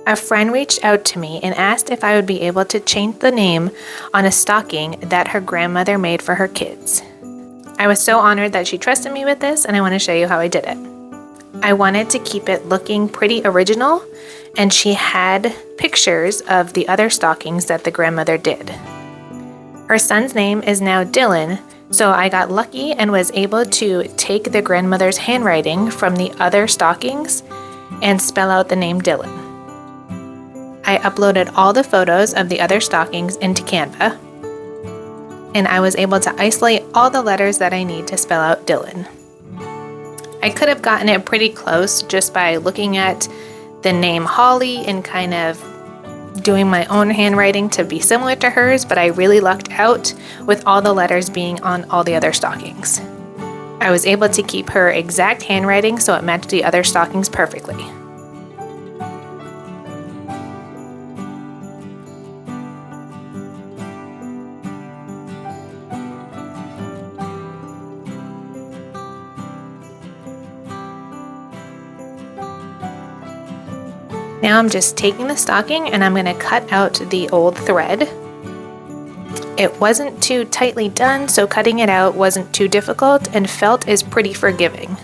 A friend reached out to me and asked if I would be able to change the name on a stocking that her grandmother made for her kids. I was so honored that she trusted me with this, and I want to show you how I did it. I wanted to keep it looking pretty original, and she had pictures of the other stockings that the grandmother did. Her son's name is now Dylan, so I got lucky and was able to take the grandmother's handwriting from the other stockings and spell out the name Dylan. I uploaded all the photos of the other stockings into Canva, and I was able to isolate all the letters that I need to spell out Dylan. I could have gotten it pretty close just by looking at the name Holly and kind of doing my own handwriting to be similar to hers, but I really lucked out with all the letters being on all the other stockings. I was able to keep her exact handwriting so it matched the other stockings perfectly. Now I'm just taking the stocking and I'm going to cut out the old thread. It wasn't too tightly done, so cutting it out wasn't too difficult, and felt is pretty forgiving.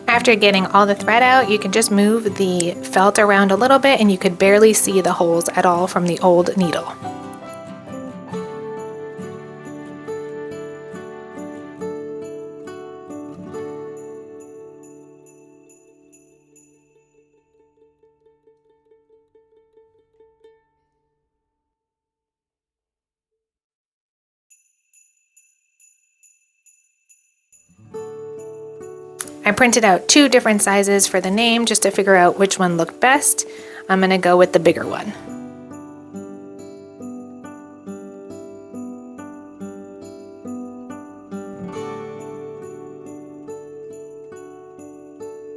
After getting all the thread out, you can just move the felt around a little bit and you could barely see the holes at all from the old needle. I printed out 2 different sizes for the name just to figure out which one looked best. I'm going to go with the bigger one.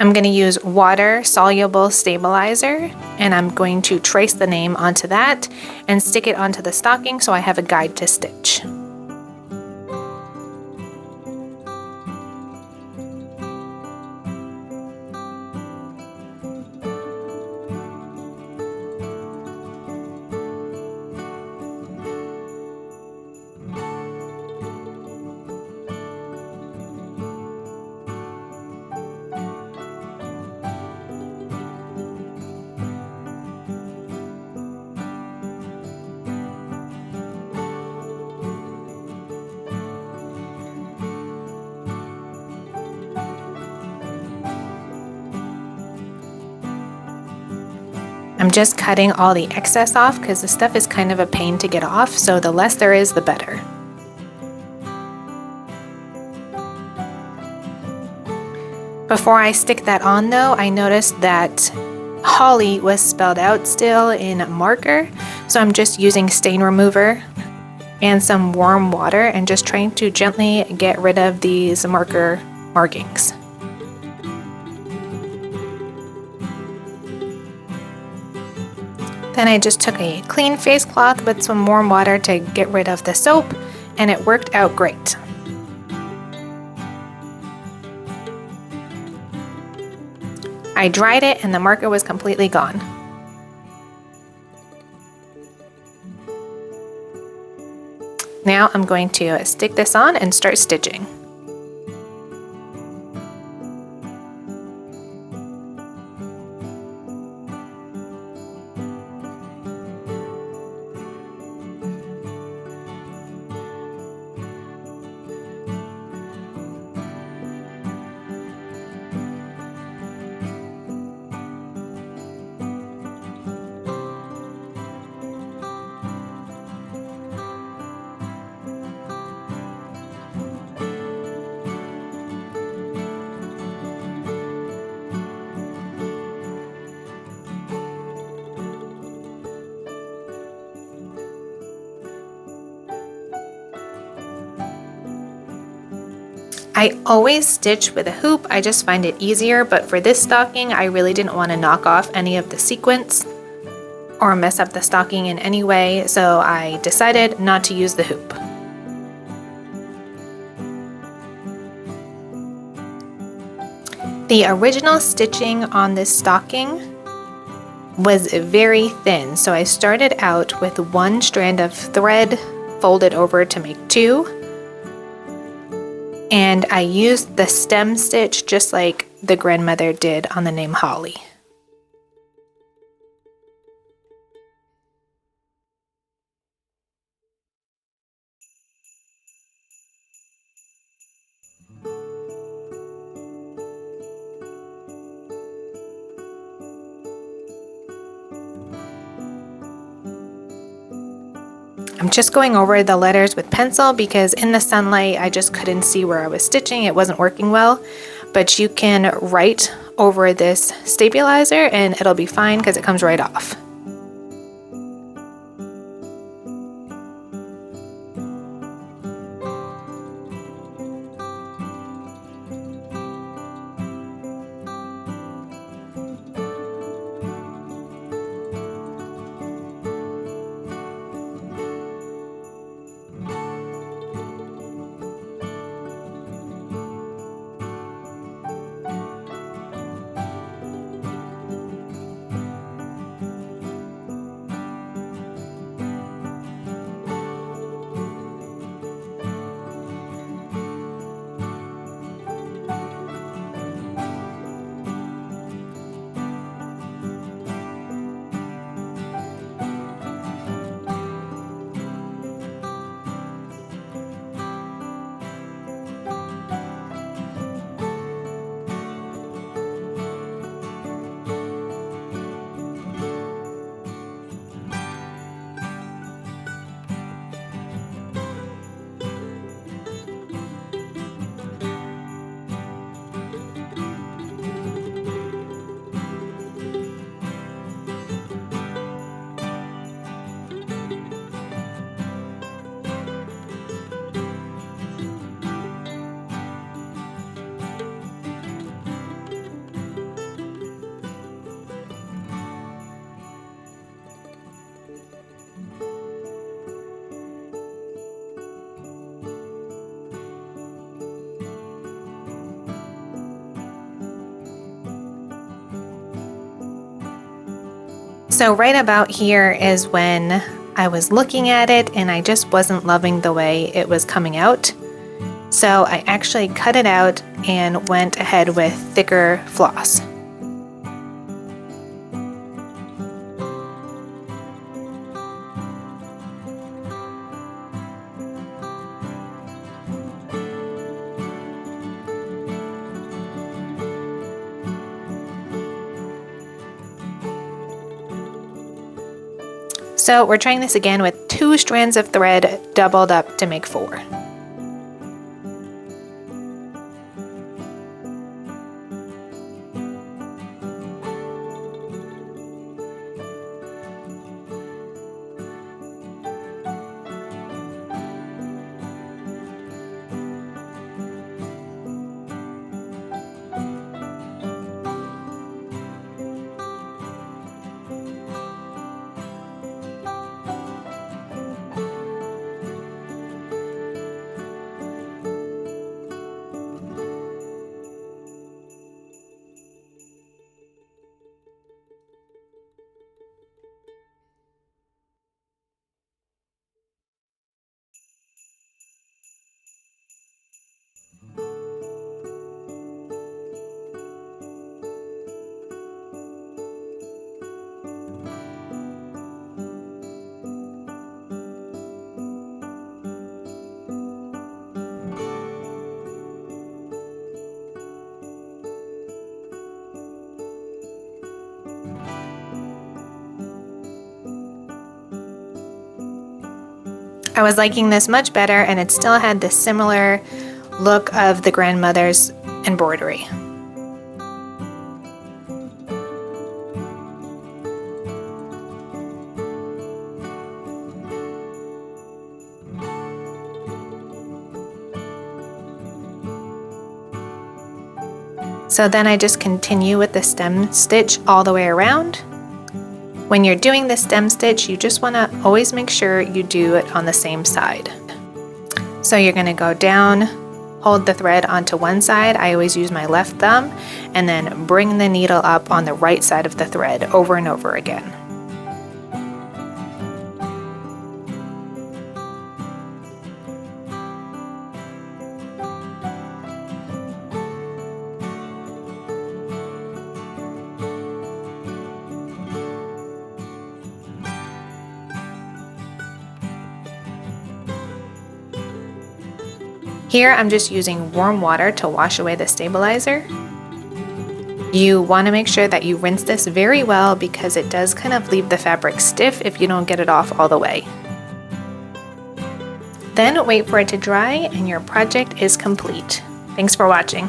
I'm going to use water-soluble stabilizer, and I'm going to trace the name onto that and stick it onto the stocking so I have a guide to stitch. I'm just cutting all the excess off because the stuff is kind of a pain to get off, so the less there is, the better. Before I stick that on though, I noticed that Holly was spelled out still in marker, so I'm just using stain remover and some warm water and just trying to gently get rid of these marker markings. Then I just took a clean face cloth with some warm water to get rid of the soap, and it worked out great. I dried it and the marker was completely gone. Now I'm going to stick this on and start stitching. I always stitch with a hoop, I just find it easier, but for this stocking I really didn't want to knock off any of the sequins or mess up the stocking in any way, so I decided not to use the hoop. The original stitching on this stocking was very thin, so I started out with one strand of thread folded over to make two, and I used the stem stitch just like the grandmother did on the name Holly. I'm just going over the letters with pencil because in the sunlight I just couldn't see where I was stitching. It wasn't working well, but you can write over this stabilizer and it'll be fine because it comes right off. So right about here is when I was looking at it and I just wasn't loving the way it was coming out. So I actually cut it out and went ahead with thicker floss. So we're trying this again with 2 strands of thread doubled up to make 4. I was liking this much better, and it still had this similar look of the grandmother's embroidery. So then I just continue with the stem stitch all the way around. When you're doing the stem stitch, you just want to always make sure you do it on the same side. So you're going to go down, hold the thread onto one side, I always use my left thumb, and then bring the needle up on the right side of the thread over and over again. Here I'm just using warm water to wash away the stabilizer. You want to make sure that you rinse this very well because it does kind of leave the fabric stiff if you don't get it off all the way. Then wait for it to dry and your project is complete. Thanks for watching.